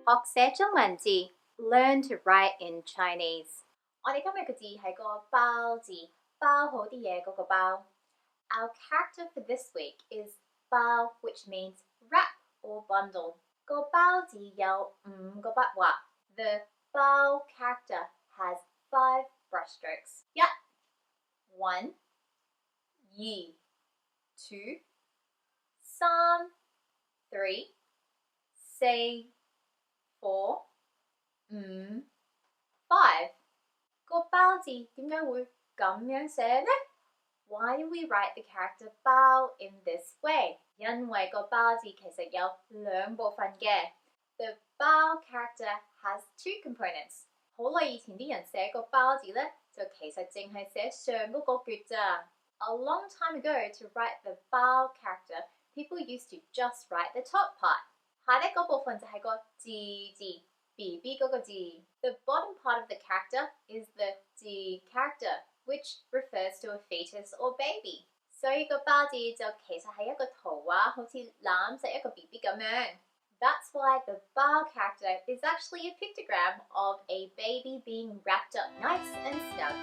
學寫中文字 Learn to write in Chinese。 我哋今日嘅字係個包字，包好啲嘢嗰個包。 Our character for this week is Baau, which means wrap or bundle。 個包字有5個筆畫。 The Baau character has 5 brushstrokes。 1 1 2 2 3 3 4 4 5 5。 個包字點解會咁樣寫呢？ Why do we write the character Baau in this way? 因為個包字其實有2部分嘅。 The Baau character has 2 components。 好耐以前啲人寫個包字呢，就其實淨係寫上嗰個橛咋。 A long time ago, to write the Baau character, people used to just write the top part。 下底嗰部分就係個字字 BB 嗰個字。 The bottom part of the character is the 字 character, which refers to a fetus or baby。 所以個包字就其實係一個圖畫，好似攬實一個 BB 咁樣。 That's why the Baau character is actually a pictogram of a baby being wrapped up nice and snug。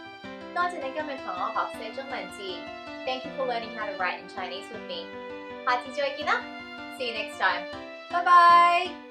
多謝你今日同我學寫中文字。 Thank you for learning how to write in Chinese with me。 下次再見啦 ！See you next time。拜拜。